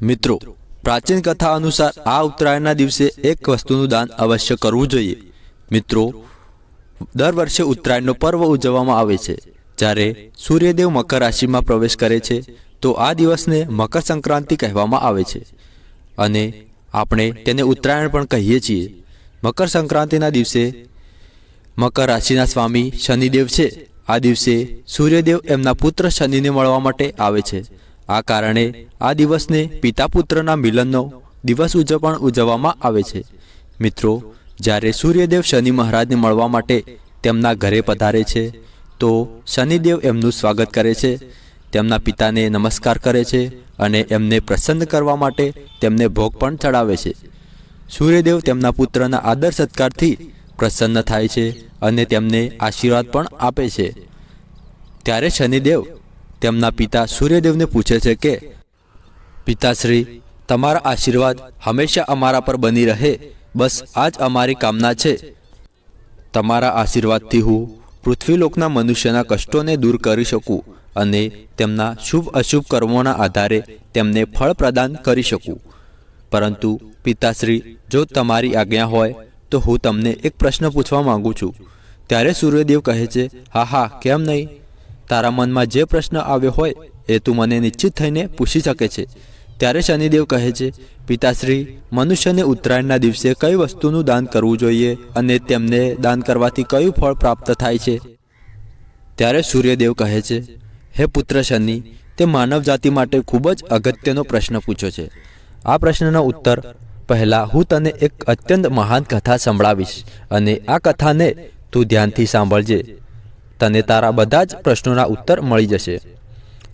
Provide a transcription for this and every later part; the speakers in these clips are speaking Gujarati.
મિત્રો, પ્રાચીન કથા અનુસાર આ ઉત્તરાયણના દિવસે એક વસ્તુનું દાન અવશ્ય કરવું જોઈએ। મિત્રો, દર વર્ષે ઉત્તરાયણનો પર્વ ઉજવવામાં આવે છે। જ્યારે સૂર્યદેવ મકર રાશિમાં પ્રવેશ કરે છે તો આ દિવસને મકર સંક્રાંતિ કહેવામાં આવે છે અને આપણે તેને ઉત્તરાયણ પણ કહીએ છીએ। મકર સંક્રાંતિના દિવસે મકર રાશિના સ્વામી શનિદેવ છે। આ દિવસે સૂર્યદેવ એમના પુત્ર શનિને મળવા માટે આવે છે। આ કારણે આ દિવસને પિતા પુત્રના મિલનનો દિવસ પણ ઉજવવામાં આવે છે। મિત્રો, જ્યારે સૂર્યદેવ શનિ મહારાજને મળવા માટે તેમના ઘરે પધારે છે તો શનિદેવ એમનું સ્વાગત કરે છે, તેમના પિતાને નમસ્કાર કરે છે અને એમને પ્રસન્ન કરવા માટે તેમને ભોગ પણ ચડાવે છે। સૂર્યદેવ તેમના પુત્રના આદર સત્કારથી પ્રસન્ન થાય છે અને તેમને આશીર્વાદ પણ આપે છે। ત્યારે શનિદેવ તેમના પિતા સૂર્યદેવને પૂછે છે કે પિતાશ્રી, તમારા આશીર્વાદ હંમેશા અમારા પર બની રહે, બસ આ જ અમારી કામના છે। તમારા આશીર્વાદથી હું પૃથ્વીલોકના મનુષ્યના કષ્ટોને દૂર કરી શકું અને તેમના શુભ અશુભ કર્મોના આધારે તેમને ફળ પ્રદાન કરી શકું। પરંતુ પિતાશ્રી, જો તમારી આજ્ઞા હોય તો હું તમને એક પ્રશ્ન પૂછવા માંગુ છું। ત્યારે સૂર્યદેવ કહે છે, હા હા, કેમ નહીં, તારા મનમાં જે પ્રશ્ન આવ્યો હોય એ તું મને નિશ્ચિત થઈને પૂછી શકે છે। ત્યારે શનિદેવ કહે છે, પિતાશ્રી, મનુષ્યને ઉત્તરાયણના દિવસે કઈ વસ્તુનું દાન કરવું જોઈએ અને તેમને દાન કરવાથી કયું ફળ પ્રાપ્ત થાય છે? ત્યારે સૂર્યદેવ કહે છે, હે પુત્ર શનિ, તે માનવ જાતિ માટે ખૂબ જ અગત્યનો પ્રશ્ન પૂછ્યો છે। આ પ્રશ્નનો ઉત્તર પહેલા હું તને એક અત્યંત મહાન કથા સંભળાવીશ અને આ કથાને તું ધ્યાનથી સાંભળજે। તને તારા બધા જ પ્રશ્નોના ઉત્તર મળી જશે।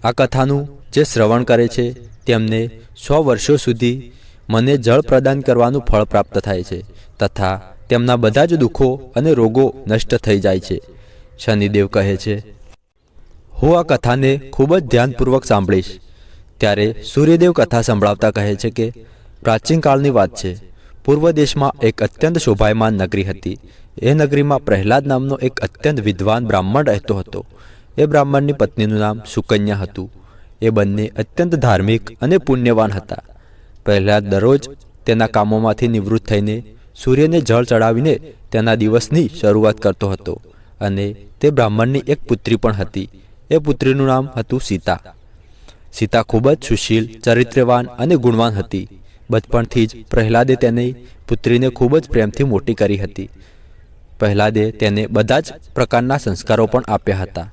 આ કથાનું જે શ્રવણ કરે છે તેમને 100 વર્ષો સુધી મને જળ પ્રદાન કરવાનું ફળ પ્રાપ્ત થાય છે તથા તેમના બધા જ દુઃખો અને રોગો નષ્ટ થઈ જાય છે। શનિદેવ કહે છે, હું આ કથાને ખૂબ જ ધ્યાનપૂર્વક સાંભળીશ। ત્યારે સૂર્યદેવ કથા સંભળાવતા કહે છે કે પ્રાચીન કાળની વાત છે। પૂર્વ દેશમાં એક અત્યંત શોભાયમાન નગરી હતી। એ નગરીમાં પ્રહલાદ નામનો એક અત્યંત વિદ્વાન બ્રાહ્મણ રહેતો હતો। એ બ્રાહ્મણની પત્નીનું નામ સુકન્યા હતું। એ બંને અત્યંત ધાર્મિક અને પુણ્યવાન હતા। પ્રહલાદ દરરોજ તેના કામોમાંથી નિવૃત્ત થઈને સૂર્યને જળ ચડાવીને તેના દિવસની શરૂઆત કરતો હતો અને તે બ્રાહ્મણની એક પુત્રી પણ હતી। એ પુત્રીનું નામ હતું સીતા। સીતા ખૂબ જ સુશીલ, ચરિત્રવાન અને ગુણવાન હતી। બચપણથી જ પ્રહલાદે તેની પુત્રીને ખૂબ જ પ્રેમથી મોટી કરી હતી। પ્રહલાદે તેને બધા જ પ્રકારના સંસ્કારો પણ આપ્યા હતા।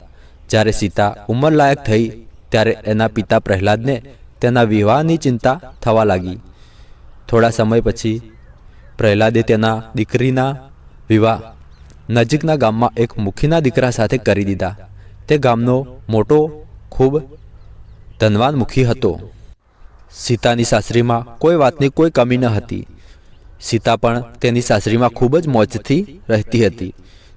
જ્યારે સીતા ઉંમરલાયક થઈ ત્યારે એના પિતા પ્રહલાદને તેના વિવાહની ચિંતા થવા લાગી। થોડા સમય પછી પ્રહલાદે તેના દીકરીના વિવાહ નજીકના ગામમાં એક મુખીના દીકરા સાથે કરી દીધા। તે ગામનો મોટો ખૂબ ધનવાન મુખી હતો। સીતાની સાસરીમાં કોઈ વાતની કોઈ કમી ન હતી। સીતા પણ તેની સાસરીમાં ખૂબ જ મોજથી રહેતી હતી।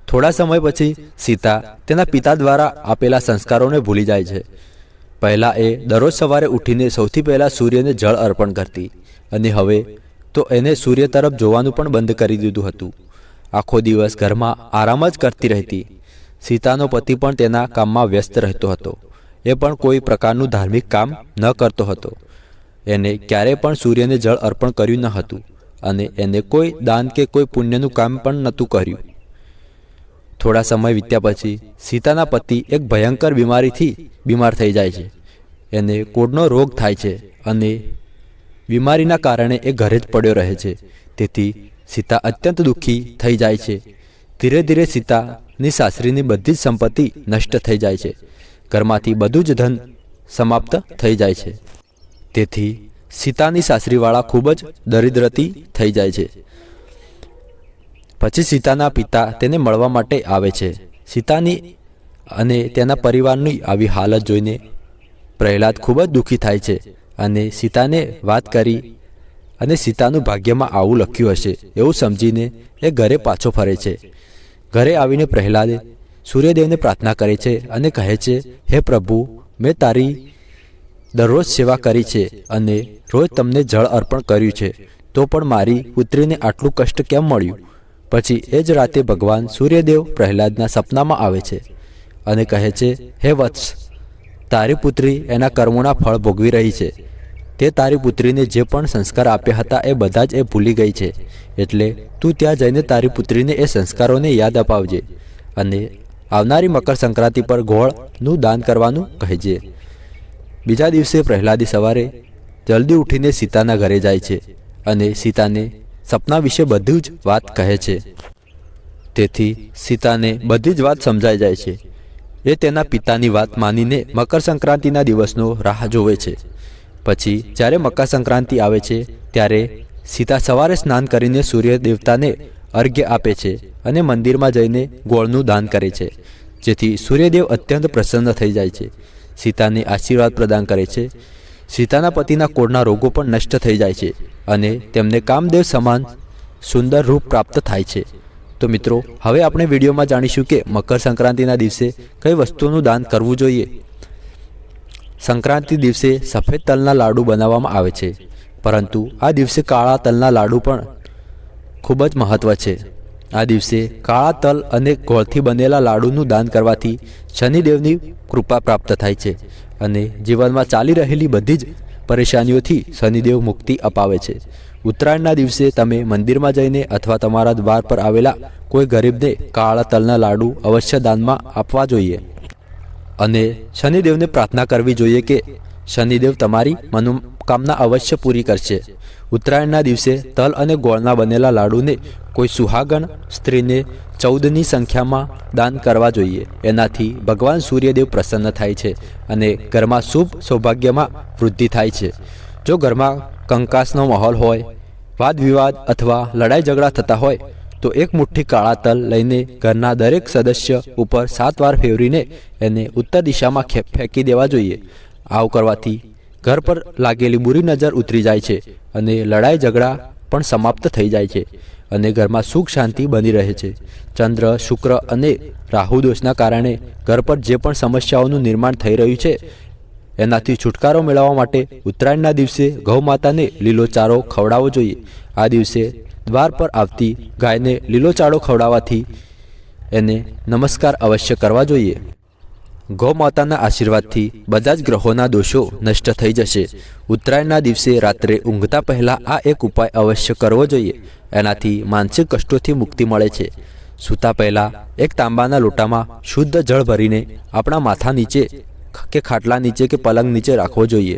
થોડા સમય પછી સીતા તેના પિતા દ્વારા આપેલા સંસ્કારોને ભૂલી જાય છે। પહેલાં એ દરરોજ સવારે ઉઠીને સૌથી પહેલાં સૂર્યને જળ અર્પણ કરતી અને હવે તો એને સૂર્ય તરફ જોવાનું પણ બંધ કરી દીધું હતું। આખો દિવસ ઘરમાં આરામ જ કરતી રહેતી। સીતાનો પતિ પણ તેના કામમાં વ્યસ્ત રહેતો હતો। એ પણ કોઈ પ્રકારનું ધાર્મિક કામ ન કરતો હતો। એને ક્યારેય પણ સૂર્યને જળ અર્પણ કર્યું ન હતું અને એને કોઈ દાન કે કોઈ પુણ્યનું કામ પણ નહોતું કર્યું। થોડા સમય વીત્યા પછી સીતાના પતિ એક ભયંકર બીમારીથી બીમાર થઈ જાય છે। એને કોઢનો રોગ થાય છે અને બીમારીના કારણે એ ઘરે જ પડ્યો રહે છે। તેથી સીતા અત્યંત દુઃખી થઈ જાય છે। ધીરે ધીરે સીતાની સાસરીની બધી જ સંપત્તિ નષ્ટ થઈ જાય છે। ઘરમાંથી બધું જ ધન સમાપ્ત થઈ જાય છે। તેથી સીતાની સાસરીવાળા ખૂબ જ દરિદ્રતી થઈ જાય છે। પછી સીતાના પિતા તેને મળવા માટે આવે છે। સીતાની અને તેના પરિવારની આવી હાલત જોઈને પ્રહલાદ ખૂબ જ દુઃખી થાય છે અને સીતાને વાત કરી અને સીતાનું ભાગ્યમાં આવું લખ્યું હશે એવું સમજીને એ ઘરે પાછો ફરે છે। ઘરે આવીને પ્રહલાદે સૂર્યદેવને પ્રાર્થના કરે છે અને કહે છે, હે પ્રભુ, મેં તારી દરરોજ સેવા કરી છે અને રોજ તમને જળ અર્પણ કર્યું છે, તો પણ મારી પુત્રીને આટલું કષ્ટ કેમ મળ્યું? પછી એ જ રાતે ભગવાન સૂર્યદેવ પ્રહલાદના સપનામાં આવે છે અને કહે છે, હે વત્સ, તારી પુત્રી એના કર્મોના ફળ ભોગવી રહી છે। તે તારી પુત્રીને જે પણ સંસ્કાર આપ્યા હતા એ બધા જ એ ભૂલી ગઈ છે, એટલે તું ત્યાં જઈને તારી પુત્રીને એ સંસ્કારોને યાદ અપાવજે અને આવનારી મકર સંક્રાંતિ પર ગોળનું દાન કરવાનું કહેજે. બીજા દિવસે પ્રહલાદી સવારે જલ્દી ઉઠીને સીતાના ઘરે જાય છે અને સીતાને સપના વિશે બધી જ વાત કહે છે. તેથી સીતાને બધી જ વાત સમજાઈ જાય છે. એ તેના પિતાની વાત માનીને મકર સંક્રાંતિના દિવસનો રાહ જોવે છે. પછી જ્યારે મકર સંક્રાંતિ આવે છે ત્યારે સીતા સવારે સ્નાન કરીને સૂર્ય દેવતાને અર્ઘ્ય આપે છે અને મંદિરમાં જઈને ગોળનું દાન કરે છે, જેથી સૂર્યદેવ અત્યંત પ્રસન્ન થઈ જાય છે. સીતાને આશીર્વાદ પ્રદાન કરે છે. સીતાના પતિના કોળના રોગો પણ નષ્ટ થઈ જાય છે અને તેમને કામદેવ સમાન સુંદર રૂપ પ્રાપ્ત થાય છે. તો મિત્રો, હવે આપણે વિડીયોમાં જાણીશું કે મકર સંક્રાંતિના દિવસે કઈ વસ્તુનું દાન કરવું જોઈએ. સંક્રાંતિ દિવસે સફેદ તલના લાડુ બનાવવામાં આવે છે, પરંતુ આ દિવસે કાળા તલના લાડુ પણ ખૂબ જ મહત્વ છે. આ દિવસે કાળા તલ અને ગોળથી બનેલા લાડુનું દાન કરવાથી શનિદેવની કૃપા પ્રાપ્ત થાય છે અને જીવનમાં ચાલી રહેલી બધી જ પરેશાનીઓથી શનિદેવ મુક્તિ અપાવે છે. ઉત્તરાયણના દિવસે તમે મંદિરમાં જઈને અથવા તમારા દ્વાર પર આવેલા કોઈ ગરીબને કાળા તલના લાડુ અવશ્ય દાનમાં આપવા જોઈએ અને શનિદેવને પ્રાર્થના કરવી જોઈએ કે શનિદેવ તમારી મનોકામના અવશ્ય પૂરી કરશે. ઉત્તરાયણના દિવસે તલ અને ગોળના બનેલા લાડુને કોઈ સુહાગણ સ્ત્રીને 14ની સંખ્યામાં દાન કરવા જોઈએ. એનાથી ભગવાન સૂર્યદેવ પ્રસન્ન થાય છે અને ઘરમાં શુભ સૌભાગ્યમાં વૃદ્ધિ થાય છે. જો ઘરમાં કંકાસનો માહોલ હોય, વાદ વિવાદ અથવા લડાઈ ઝઘડા થતા હોય તો એક મુઠ્ઠી કાળા તલ લઈને ઘરના દરેક સદસ્ય ઉપર 7 વાર ફેરવીને એને ઉત્તર દિશામાં ફેંકી દેવા જોઈએ. આવું કરવાથી ઘર પર લાગેલી બુરી નજર ઉતરી જાય છે અને લડાઈ ઝઘડા પણ સમાપ્ત થઈ જાય છે અને ઘરમાં સુખ શાંતિ બની રહે છે. ચંદ્ર, શુક્ર અને રાહુ દોષના કારણે ઘર પર જે પણ સમસ્યાઓનું નિર્માણ થઈ રહ્યું છે એનાથી છુટકારો મેળવવા માટે ઉત્તરાયણના દિવસે ગૌ માતાને લીલો ચારો ખવડાવવો જોઈએ. આ દિવસે દ્વાર પર આવતી ગાયને લીલો ચારો ખવડાવવાથી એને નમસ્કાર અવશ્ય કરવા જોઈએ. ગૌ માતાના આશીર્વાદથી બધા જ ગ્રહોના દોષો નષ્ટ થઈ જશે. ઉત્તરાયણના દિવસે રાત્રે ઊંઘતા પહેલાં આ એક ઉપાય અવશ્ય કરવો જોઈએ. એનાથી માનસિક કષ્ટોથી મુક્તિ મળે છે. સૂતા પહેલાં એક તાંબાના લોટામાં શુદ્ધ જળ ભરીને આપણા માથા નીચે કે ખાટલા નીચે કે પલંગ નીચે રાખવો જોઈએ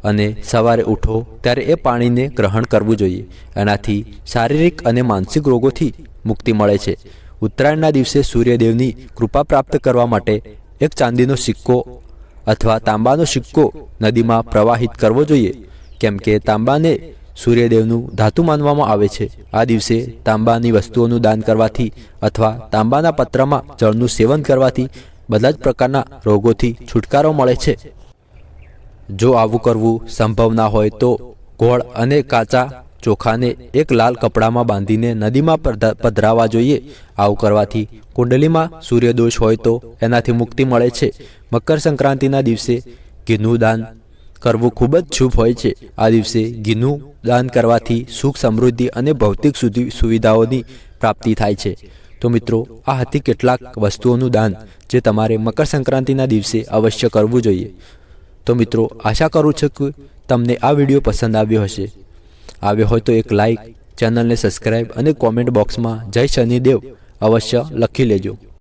અને સવારે ઉઠો ત્યારે એ પાણીને ગ્રહણ કરવું જોઈએ. એનાથી શારીરિક અને માનસિક રોગોથી મુક્તિ મળે છે. ઉત્તરાયણના દિવસે સૂર્યદેવની કૃપા પ્રાપ્ત કરવા માટે એક ચાંદીનો સિક્કો અથવા તાંબાનો સિક્કો નદીમાં પ્રવાહિત કરવો જોઈએ, કેમ કે તાંબાને સૂર્યદેવનું ધાતુ માનવામાં આવે છે. આ દિવસે તાંબાની વસ્તુઓનું દાન કરવાથી અથવા તાંબાના પત્રમાં જળનું સેવન કરવાથી બધા જ પ્રકારના રોગોથી છુટકારો મળે છે. જો આવું કરવું સંભવ ના હોય તો ગોળ અને કાચા ચોખાને એક લાલ કપડામાં બાંધીને નદીમાં પધરાવવા જોઈએ. આવું કરવાથી કુંડલીમાં સૂર્યદોષ હોય તો એનાથી મુક્તિ મળે છે. મકર સંક્રાંતિના દિવસે ઘીનું દાન કરવું ખૂબ જ શુભ હોય છે. આ દિવસે ઘીનું દાન કરવાથી સુખ, સમૃદ્ધિ અને ભૌતિક સુવિધાઓની પ્રાપ્તિ થાય છે. તો મિત્રો, આ હતી કેટલાક વસ્તુઓનું દાન જે તમારે મકર સંક્રાંતિના દિવસે અવશ્ય કરવું જોઈએ. તો મિત્રો, આશા કરું છું કે તમને આ વિડીયો પસંદ આવ્યો હશે. આવ્યો હોય તો એક લાઈક, ચેનલને સબસ્ક્રાઈબ અને કોમેન્ટ બોક્સમાં જય શનિદેવ અવશ્ય લખી લેજો.